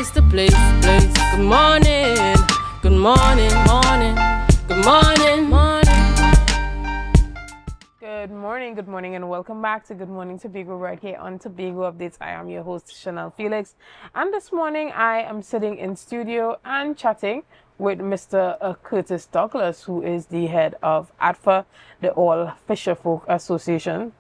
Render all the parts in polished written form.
place to place. Good morning, good morning, morning, good morning, morning. Good morning, and welcome back to Good Morning Tobago right here on Tobago Updates. I am your host, Shenell Felix, and this morning I am sitting in studio and chatting with Mr. Curtis Douglas, who is the head of ATFA, the All Fisherfolk Association.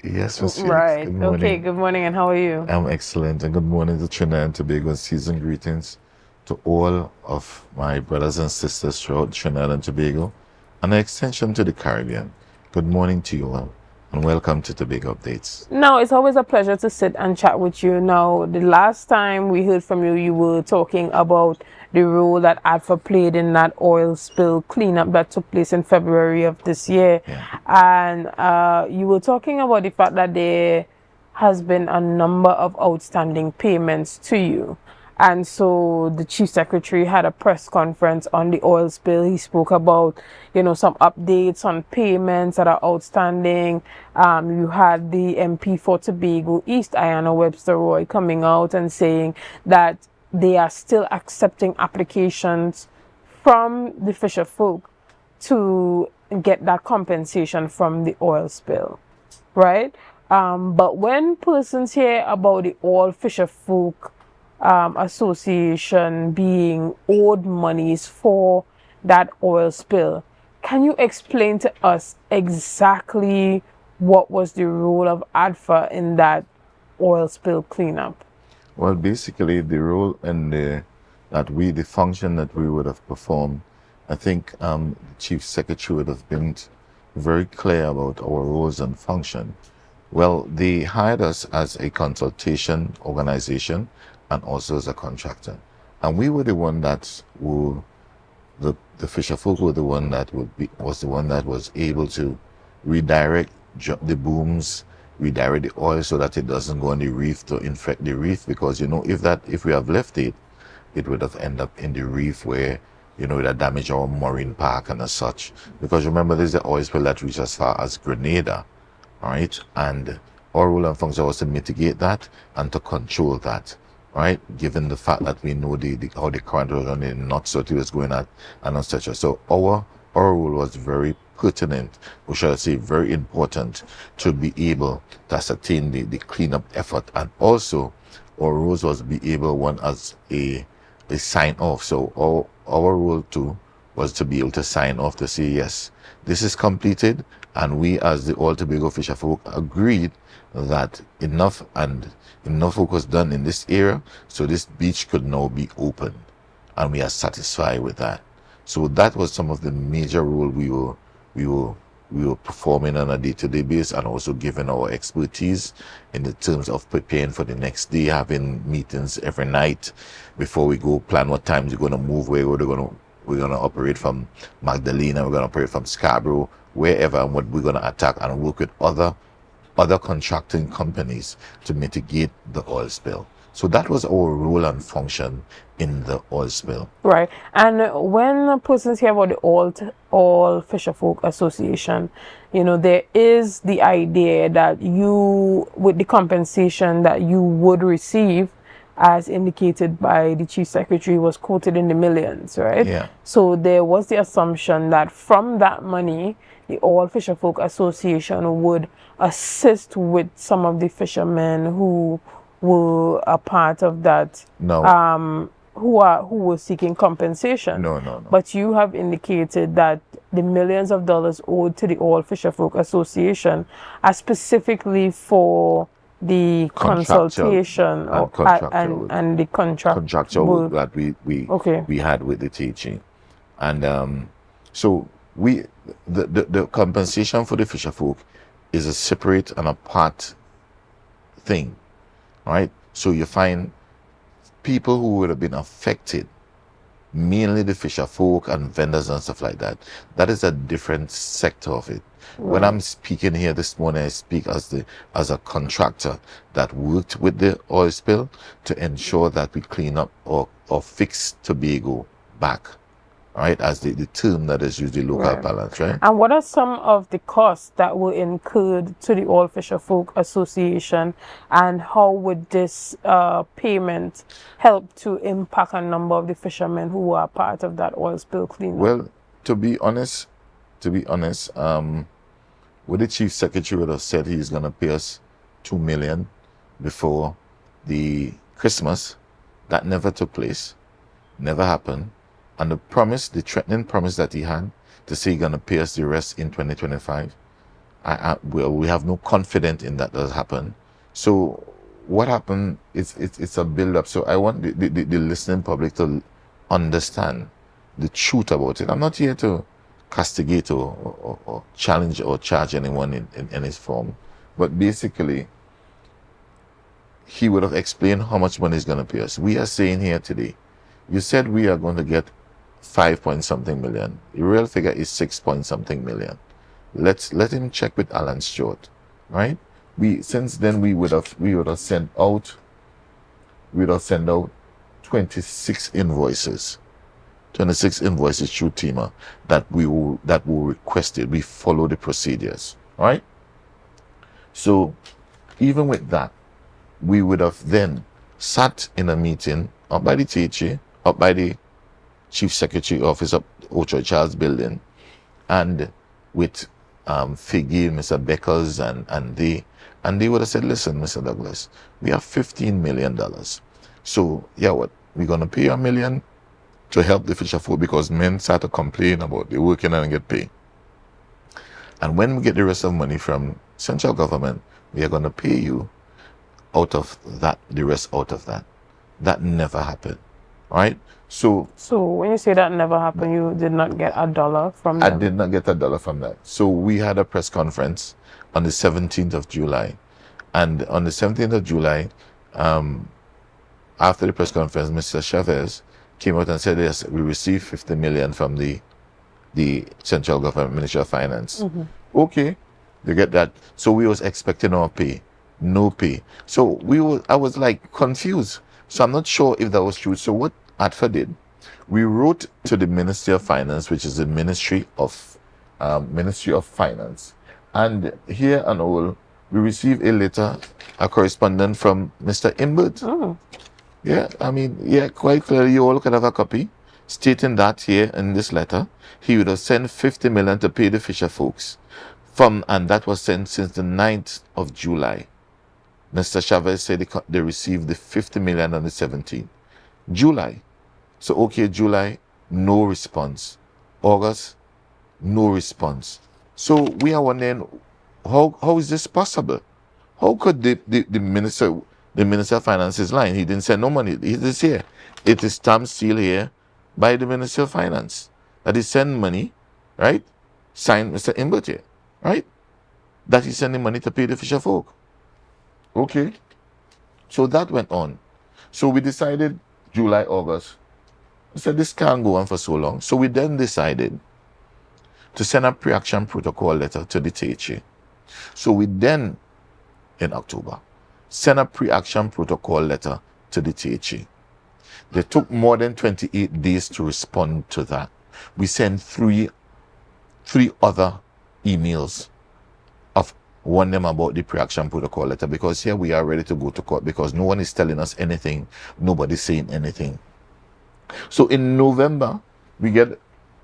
Yes, Miss Felix. Right. Good morning. Okay, good morning, and how are you? I'm excellent, and good morning to Trinidad and Tobago, and season greetings to all of my brothers and sisters throughout Trinidad and Tobago, and an extension to the Caribbean. Good morning to you all, and welcome to Tobago Updates. Now, it's always a pleasure to sit and chat with you. Now, the last time we heard from you, you were talking about the role that ATFA played in that oil spill cleanup that took place in February of this year. Yeah. And you were talking about the fact that there has been a number of outstanding payments to you. And so the chief secretary had a press conference on the oil spill. He spoke about, some updates on payments that are outstanding. You had the MP for Tobago East, Ayanna Webster Roy, coming out and saying that they are still accepting applications from the fisher folk to get that compensation from the oil spill, right? But when persons hear about the All Fisher Folk Association being owed monies for that oil spill, can you explain to us exactly what was the role of ATFA in that oil spill cleanup? Well, basically, the role and the function that we would have performed, I think the chief secretary would have been very clear about our roles and function. Well, they hired us as a consultation organization and also as a contractor. And we were the one that the fisher folk were the one that was able to redirect the booms, redirect the oil so that it doesn't go on the reef to infect the reef, because if we have left it, it would have ended up in the reef where it would damage our marine park and as such. Because remember, there's the oil spill that reached as far as Grenada, all right? And our role and function was to mitigate that and to control that, right? Given the fact that we know how the current was running, not so it was going at and etc. So our role was very pertinent, or shall I say very important, to be able to ascertain the cleanup effort. And also our role was to be able, one, as a sign off. So our role too was to be able to sign off to say, yes, this is completed, and we as the All Tobago Fisher Folk agreed that enough work was done in this area, so this beach could now be opened, and we are satisfied with that. So that was some of the major role we were performing on a day-to-day basis, and also giving our expertise in the terms of preparing for the next day, having meetings every night before we go, plan what times we're going to move, where we're going to operate from Magdalena, we're going to operate from Scarborough, wherever, and what we're going to attack, and work with other contracting companies to mitigate the oil spill. So that was our role and function in the oil spill. Right. And when persons hear about the All Fisher Folk Association, there is the idea that you, with the compensation that you would receive, as indicated by the chief secretary, was quoted in the millions, right? Yeah. So there was the assumption that from that money, the All Fisher Folk Association would assist with some of the fishermen who were a part of that. No. Who were seeking compensation. No. But you have indicated that the millions of dollars owed to the All Fisher Folk Association are specifically for the consultation and the contractual that we had with the teaching. And so the compensation for the fisher folk is a separate and apart thing, right? So you find people who would have been affected, mainly the fisher folk and vendors and stuff like that. That is a different sector of it. Right. When I'm speaking here this morning, I speak as a contractor that worked with the oil spill to ensure that we clean up or fix Tobago back, right? As the term that is used, the local Right. balance, right? And what are some of the costs that were incurred to the All Fisher Folk Association, and how would this payment help to impact a number of the fishermen who are part of that oil spill cleanup? Well, to be honest, what the chief secretary would have said he's going to pay us $2 million before the Christmas, that never took place, never happened. And the threatening promise that he had to say he's going to pay us the rest in 2025, we have no confidence in that does happen. So what happened, it's a build-up. So I want the listening public to understand the truth about it. I'm not here to castigate or challenge or charge anyone in any form. But basically, he would have explained how much money he's going to pay us. We are saying here today, you said we are going to get 5 point something million. The real figure is 6 point something million. Let him check with Alan Stewart, right? Since then we would have sent out 26 invoices. 26 invoices through TEMA that were requested. We follow the procedures, right? So even with that, we would have then sat in a meeting up by the THA, up by the Chief Secretary Office of Ocho Charles Building, and with Figgy, Mr. Beckers, and they would have said, listen, Mr. Douglas, we have $15 million. So yeah, what? We're gonna pay $1 million to help the fisher folk because men start to complain about they working and get paid. And when we get the rest of money from central government, we are gonna pay you out of that, the rest out of that. That never happened, right? So when you say that never happened, you did not get $1 from them? I did not get $1 from that. So we had a press conference on the 17th of July. And on the 17th of July, after the press conference, Mr. Chavez came out and said, yes, we received $50 million from the central government, Ministry of Finance. Mm-hmm. Okay, you get that. So we was expecting our pay. No pay. So I was like confused. So I'm not sure if that was true. So what ATFA did, we wrote to the Ministry of Finance, which is the Ministry of Finance, and here and all, we received a letter, a correspondence from Mr. Imbert. Oh. Yeah, I mean, yeah, quite clearly, you all can have a copy stating that here in this letter, he would have sent $50 million to pay the fisher folks, and that was sent since the 9th of July. Mr. Chavez said they received the $50 million on the 17th. July. So, okay, July, no response. August, no response. So we are wondering, how is this possible? How could the Minister of Finance is lying? He didn't send no money. It is here. It is stamped seal here by the Minister of Finance that he sent money, right? Signed Mr. Imbert here, right? That he's sending money to pay the fisher folk. Okay. So that went on. So we decided July, August. We said this can't go on for so long. So we then decided to send a pre-action protocol letter to the THA. So we then, in October, sent a pre-action protocol letter to the THA. They took more than 28 days to respond to that. We sent three other emails of warning them about the pre-action protocol letter, because here we are ready to go to court because no one is telling us anything. Nobody's saying anything. So in November, we get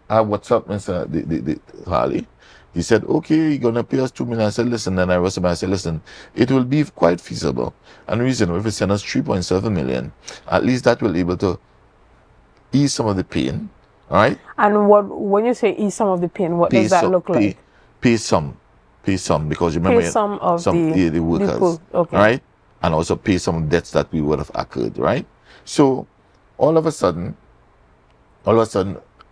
what's up, Mr. The Harley. He said, okay, you're going to pay us $2 million. I said, listen, then I said, listen, it will be quite feasible and reasonable if you send us $3.7 million. At least that will be able to ease some of the pain, all right? And when you say ease some of the pain, what does that look like? Pay some, because remember, pay some of the workers, okay, right? And also pay some debts that we would have accrued, right? So all of a sudden,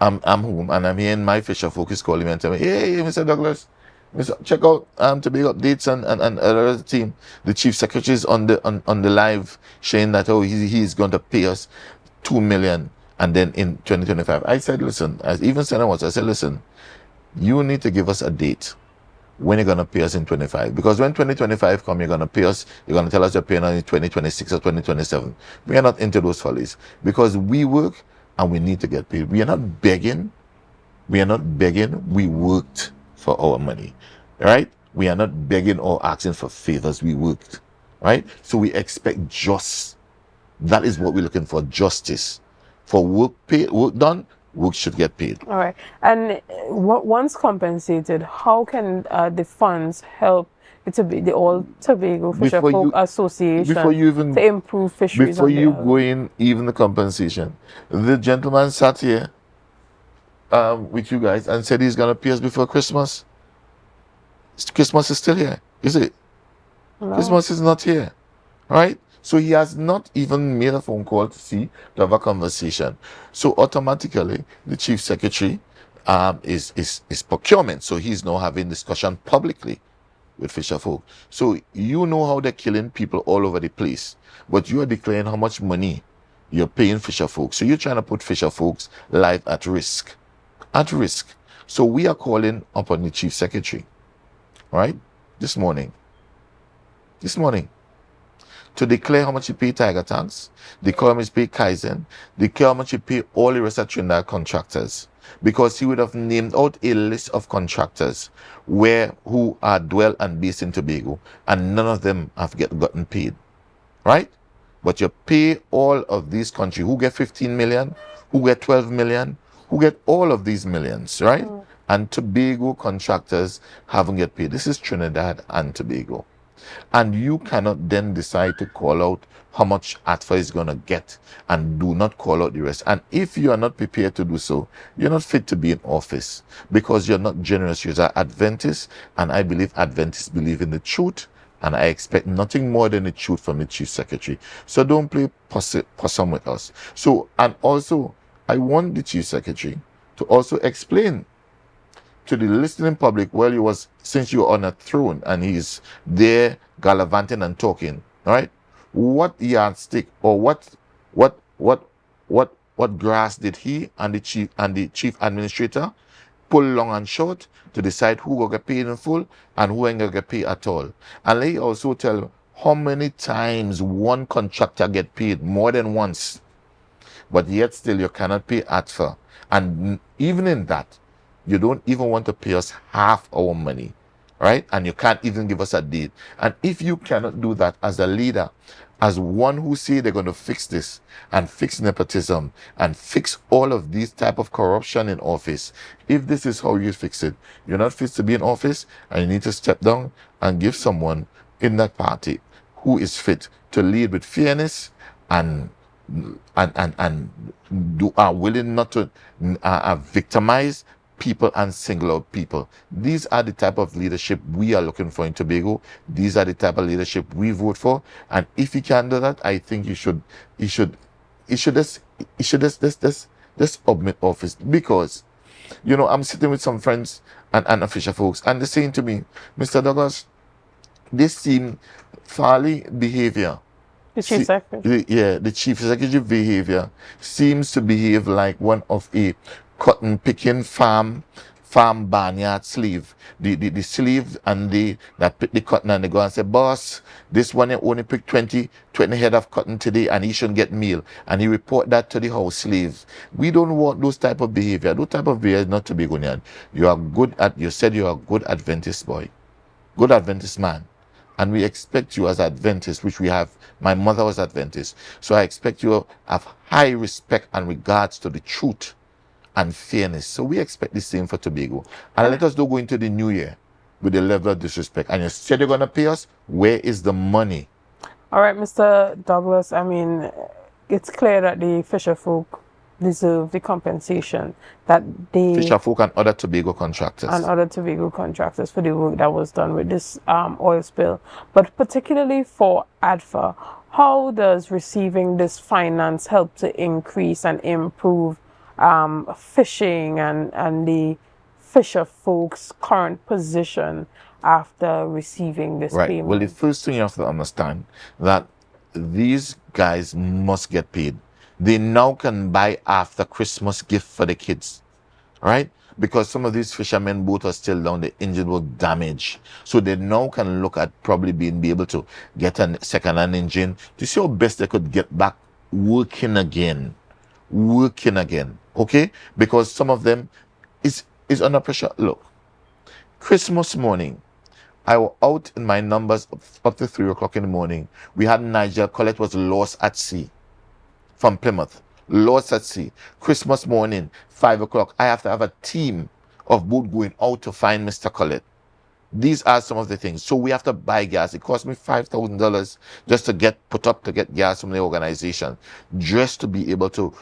I'm home and I'm hearing my fisher folk is calling me and telling me, hey, Mr. Douglas, check out Tobago updates and other team. The chief secretary is on the live saying that he's going to pay us $2 million and then in 2025. I said, listen, as even said I said, listen, you need to give us a date when you're going to pay us in 25, because when 2025 come, you're going to pay us, you're going to tell us you're paying us in 2026 or 2027. We are not into those follies because we work and we need to get paid. We are not begging We are not begging. We worked for our money, right? We are not begging or asking for favors. We worked, right? So we expect just. That is what we're looking for, justice. For work done, work should get paid. All right. And once compensated, how can the funds help the All Tobago Fisher Folk Association to improve fisheries? Before you go in, even the compensation, the gentleman sat here with you guys and said he's gonna pay us before Christmas. Christmas is still here, is it? No. Christmas is not here, right? So he has not even made a phone call to have a conversation. So automatically, the chief secretary is procurement. So he's now having discussion publicly with fisher folk. So you know how they're killing people all over the place, but you are declaring how much money you're paying fisher folk. So you're trying to put fisher folks' life at risk. At risk. So we are calling upon the chief secretary, right? This morning, to declare how much you pay Tiger Tanks, declare how much you pay Kaizen, declare how much you pay all the rest of Trinidad contractors. Because he would have named out a list of contractors who are dwell and based in Tobago, and none of them have gotten paid. Right? But you pay all of these countries who get 15 million, who get 12 million, who get all of these millions, right? And Tobago contractors haven't get paid. This is Trinidad and Tobago. And you cannot then decide to call out how much ATFA is going to get and do not call out the rest. And if you are not prepared to do so, you're not fit to be in office because you're not generous. You're Adventist, and I believe Adventists believe in the truth, and I expect nothing more than the truth from the chief secretary. So don't play possum with us. So, and also, I want the chief secretary to also explain to the listening public, since you're on a throne and he's there gallivanting and talking, right? What yardstick or what grass did he and the chief administrator pull long and short to decide who will get paid in full and who ain't gonna get paid at all? And let me also tell how many times one contractor get paid more than once, but yet still you cannot pay ATFA. And even in that, you don't even want to pay us half our money, right? And you can't even give us a date. And if you cannot do that as a leader, as one who say they're going to fix this and fix nepotism and fix all of these type of corruption in office, if this is how you fix it, you're not fit to be in office, and you need to step down and give someone in that party who is fit to lead with fairness and are willing not to victimize people and single out people. These are the type of leadership we are looking for in Tobago. These are the type of leadership we vote for. And if you can do that, I think you should just omit office. Because, I'm sitting with some friends and official folks, and they're saying to me, Mr. Douglas, this seemed folly behavior. The chief secretary. The chief secretary behavior seems to behave like one of a cotton picking farm barnyard slave. The slave and that pick the cotton, and they go and say, boss, this one only picked 20 head of cotton today and he shouldn't get meal. And he report that to the house slaves. We don't want those type of behavior. Those type of behavior is not Tobagonian. You said you're a good Adventist boy, good Adventist man. And we expect you as Adventist, which we have. My mother was Adventist. So I expect you to have high respect and regards to the truth and fairness. So we expect the same for Tobago. And let us don't go into the new year with the level of disrespect. And you said you're going to pay us. Where is the money? All right, Mr. Douglas, I mean, it's clear that the fisher folk deserve the compensation that they... Fisher folk and other Tobago contractors. And other Tobago contractors for the work that was done with this oil spill. But particularly for ATFA, how does receiving this finance help to increase and improve fishing and the fisher folks' current position after receiving this payment? Well, the first thing you have to understand that these guys must get paid. They now can buy after Christmas gift for the kids, right? Because some of these fishermen boats are still down, the engine was damaged. So they now can look at probably be able to get a second-hand engine to see how best they could get back working again, okay? Because some of them, is under pressure. Look, Christmas morning, I was out in my numbers up to 3 o'clock in the morning. We had Nigel Collett was lost at sea from Plymouth. Lost at sea. Christmas morning, 5 o'clock. I have to have a team of boat going out to find Mr. Collett. These are some of the things. So we have to buy gas. It cost me $5,000 just to get gas from the organization, just to be able to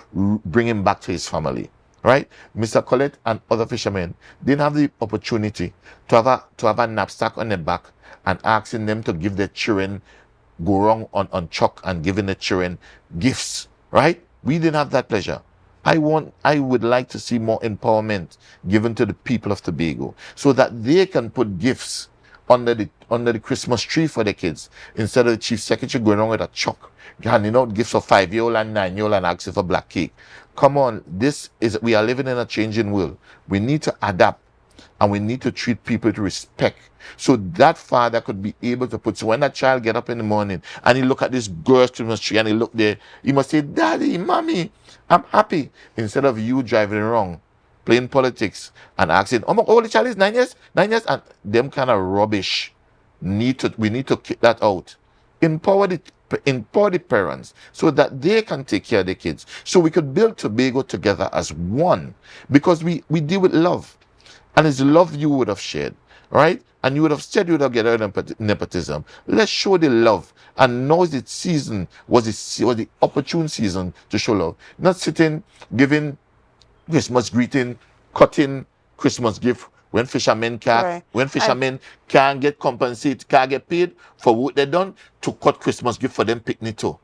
bring him back to his family. Right? Mr. Collett and other fishermen didn't have the opportunity to have a knapsack on their back and asking them to give their children, go wrong on chalk and giving the children gifts. Right? We didn't have that pleasure. I would like to see more empowerment given to the people of Tobago so that they can put gifts under the Christmas tree for their kids instead of the chief secretary going around with a chalk handing out gifts for 5-year-old and 9-year-old and asking for black cake. Come on, we are living in a changing world. We need to adapt and we need to treat people with respect. So that father could be able to put, so when that child get up in the morning and he look at this girl's Christmas tree and he look there, he must say, Daddy, Mommy, I'm happy. Instead of you driving around, playing politics and asking, oh, the child is 9 years, and them kind of rubbish. We need to kick that out. Empower the parents so that they can take care of their kids. So we could build Tobago together as one, because we deal with love. And it's love you would have shared, right? And you would have said you would have get out of nepotism. Let's show the love. And now is the season, was the opportune season to show love. Not sitting, giving Christmas greeting, cutting Christmas gift when fishermen can't get compensated, can't get paid for what they done, to cut Christmas gift for them picnic too.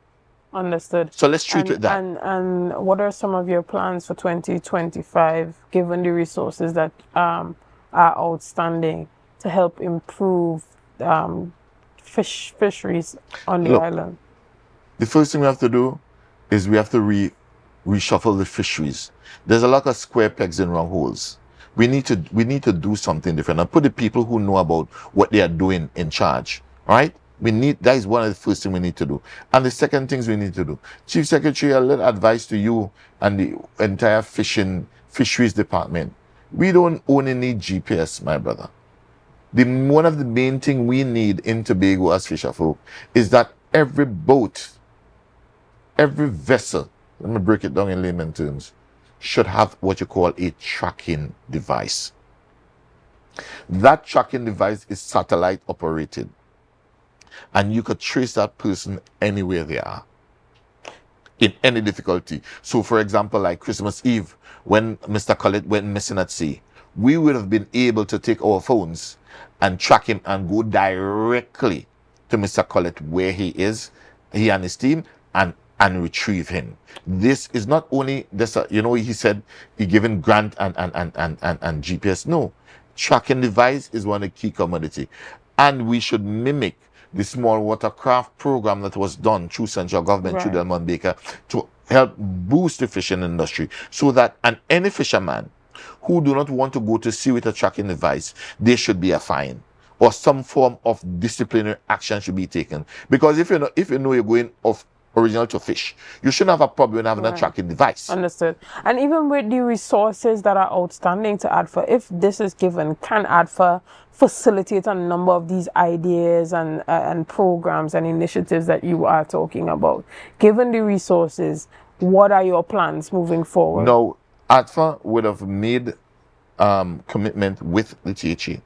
Understood. So let's treat it that. And what are some of your plans for 2025, given the resources that are outstanding to help improve fisheries on the island? The first thing we have to do is we have to reshuffle the fisheries. There's a lot of square pegs in round holes. We need to do something different and put the people who know about what they are doing in charge. All right? That is one of the first things we need to do. And the second things we need to do. Chief Secretary, a little advice to you and the entire fisheries department. We don't only need GPS, my brother. One of the main things we need in Tobago as fisher folk is that every boat, every vessel, let me break it down in layman terms, should have what you call a tracking device. That tracking device is satellite operated. And you could trace that person anywhere they are, in any difficulty. So, for example, like Christmas Eve, when Mr. Collett went missing at sea, we would have been able to take our phones and track him and go directly to Mr. Collett where he is, he and his team, and retrieve him. This is not only this, he said he given grant and GPS. No, tracking device is one of the key commodity, and we should mimic the small watercraft program that was done through central government, through Delmon Baker, to help boost the fishing industry, so that any fisherman who do not want to go to sea with a tracking device, there should be a fine or some form of disciplinary action should be taken. Because if you know you're going off original to fish, you shouldn't have a problem having a tracking device. Understood. And even with the resources that are outstanding to ATFA, if this is given, can ATFA facilitate a number of these ideas and programs and initiatives that you are talking about? Given the resources, what are your plans moving forward? No, ATFA would have made commitment with the THE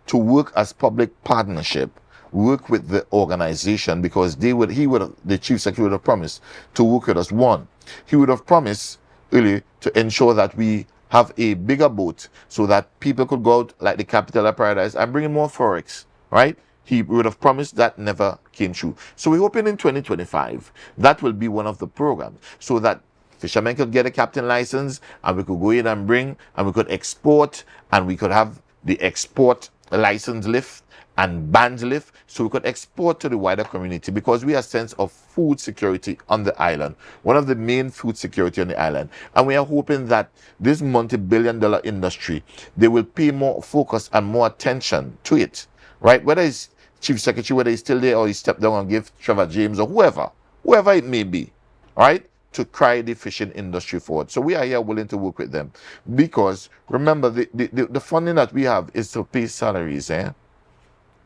to work as public partnership, work with the organization, because the chief secretary would have promised to work with us. One, he would have promised really to ensure that we have a bigger boat so that people could go out like the capital of paradise and bring in more forex, right? He would have promised that, never came true. So we're hoping in 2025 that will be one of the programs, so that fishermen could get a captain license and we could go in and bring, and we could export, and we could have the export license lift and bans lift, so we could export to the wider community, because we have a sense of food security on the island, one of the main food security on the island. And we are hoping that this multi-billion-dollar industry, they will pay more focus and more attention to it, right? Whether it's Chief Secretary, whether he's still there or he stepped down and give Trevor James or whoever it may be, right? to carry the fishing industry forward. So we are here willing to work with them, because remember, the funding that we have is to pay salaries,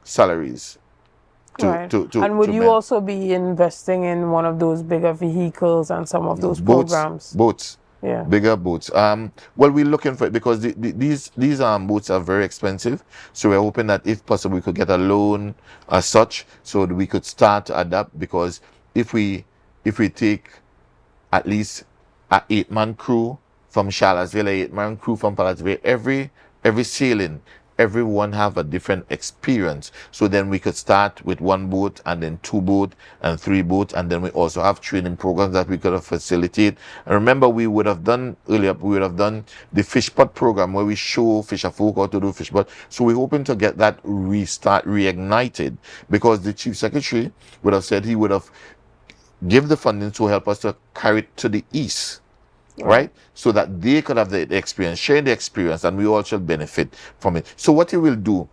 salaries. Right. And would you also be investing in one of those bigger vehicles and some of those programs? Boats. Yeah. Bigger boats. Well, we're looking for it because these boats are very expensive. So we're hoping that if possible we could get a loan as such, so that we could start to adapt. Because if we take at least an 8-man crew from Charlottesville, an 8-man crew from Charlottesville, every sailing, everyone have a different experience. So then we could start with 1 boat, and then 2 boats, and 3 boats, and then we also have training programs that we could have facilitated. And remember, we would have done earlier, we would have done the fish pot program where we show fisher folk how to do fish pot. So we're hoping to get that reignited, because the Chief Secretary would have said he would have give the funding to help us to carry it to the east. Right? So that they could have the experience, share the experience, and we all should benefit from it. So what it will do,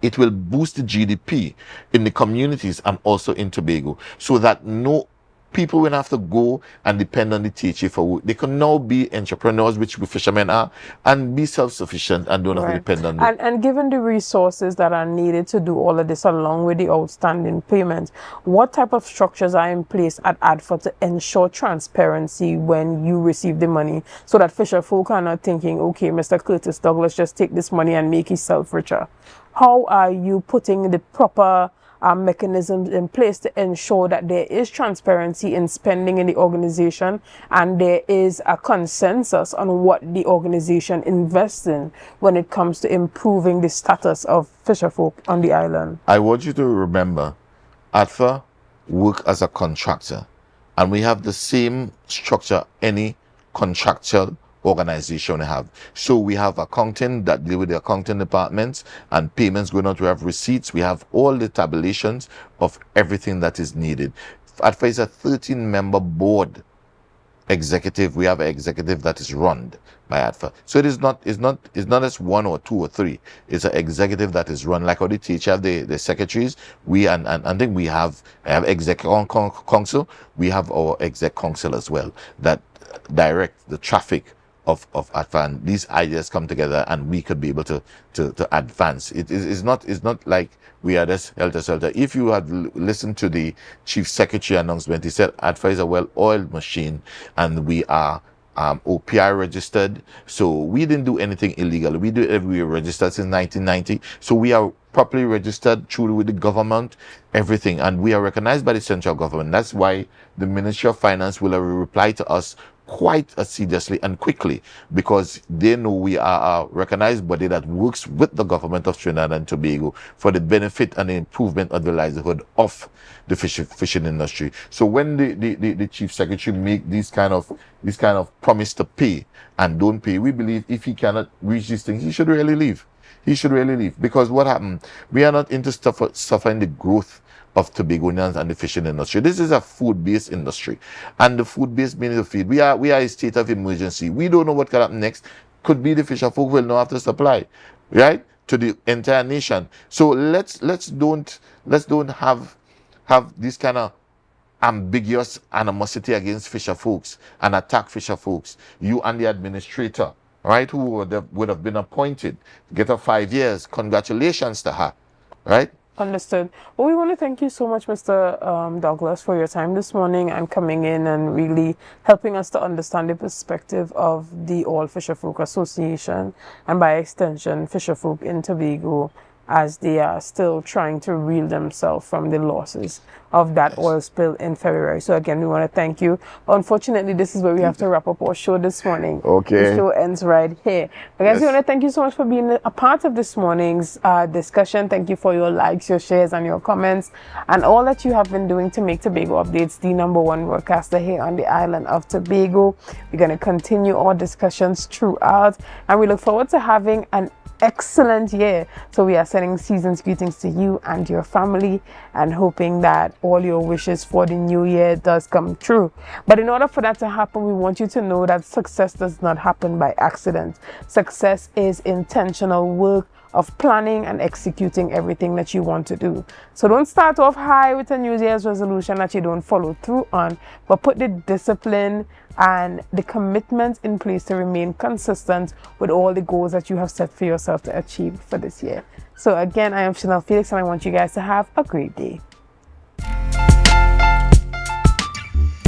it will boost the GDP in the communities and also in Tobago, so that no people will have to go and depend on the THA for work. They can now be entrepreneurs, which we fishermen are, and be self-sufficient and don't have to depend on them. And given the resources that are needed to do all of this, along with the outstanding payments, what type of structures are in place at ATFA to ensure transparency when you receive the money, so that fisher folk are not thinking, okay, Mr. Curtis Douglas just take this money and make himself richer? How are you putting the proper mechanisms in place to ensure that there is transparency in spending in the organization, and there is a consensus on what the organization invests in when it comes to improving the status of fisherfolk on the island? I want you to remember, ATFA work as a contractor, and we have the same structure any contractual organization have. So we have accounting that deal with the accounting departments, and payments going out. We have receipts. We have all the tabulations of everything that is needed. ATFA is a 13-member board executive. We have an executive that is run by ATFA. So it's not as 1 or 2 or 3. It's an executive that is run like how the teacher have the secretaries. We and I think we have exec council. We have our exec council as well that direct the traffic of ATFA, and these ideas come together and we could be able to advance. It's not like we are just helter-skelter. If you had listened to the Chief Secretary announcement, he said ATFA is a well-oiled machine and we are OPI registered. So we didn't do anything illegal. We were registered since 1990. So we are properly registered through with the government, everything, and we are recognized by the central government. That's why the Ministry of Finance will reply to us quite assiduously and quickly, because they know we are a recognized body that works with the government of Trinidad and Tobago for the benefit and the improvement of the livelihood of the fishing industry. So when the Chief Secretary make these kind of promise to pay and don't pay, we believe if he cannot reach these things, he should really leave. He should really leave, because what happened? We are not into suffering the growth of Tobagonians and the fishing industry. This is a food-based industry, and the food-based means of feed. We are a state of emergency. We don't know what can happen next. Could be the fisher folk will not have to supply, right, to the entire nation. So let's don't have this kind of ambiguous animosity against fisher folks and attack fisher folks. You and the administrator, right, who would have been appointed to get her 5 years. Congratulations to her, right? Understood. Well, we want to thank you so much, Mr. Douglas, for your time this morning and coming in and really helping us to understand the perspective of the All Fisherfolk Association, and by extension, fisherfolk in Tobago, as they are still trying to reel themselves from the losses of that oil spill in February. So again, we want to thank you. Unfortunately, this is where we have to wrap up our show this morning. Okay. The show ends right here. But guys, we want to thank you so much for being a part of this morning's discussion. Thank you for your likes, your shares, and your comments, and all that you have been doing to make Tobago Updates the #1 broadcaster here on the island of Tobago. We're going to continue our discussions throughout, and we look forward to having an excellent year. So we are sending season's greetings to you and your family, and hoping that all your wishes for the new year does come true. But in order for that to happen, we want you to know that success does not happen by accident. Success is intentional work of planning and executing everything that you want to do. So don't start off high with a New Year's resolution that you don't follow through on, but put the discipline and the commitment in place to remain consistent with all the goals that you have set for yourself to achieve for this year. So again, I am Shenell Felix, and I want you guys to have a great day.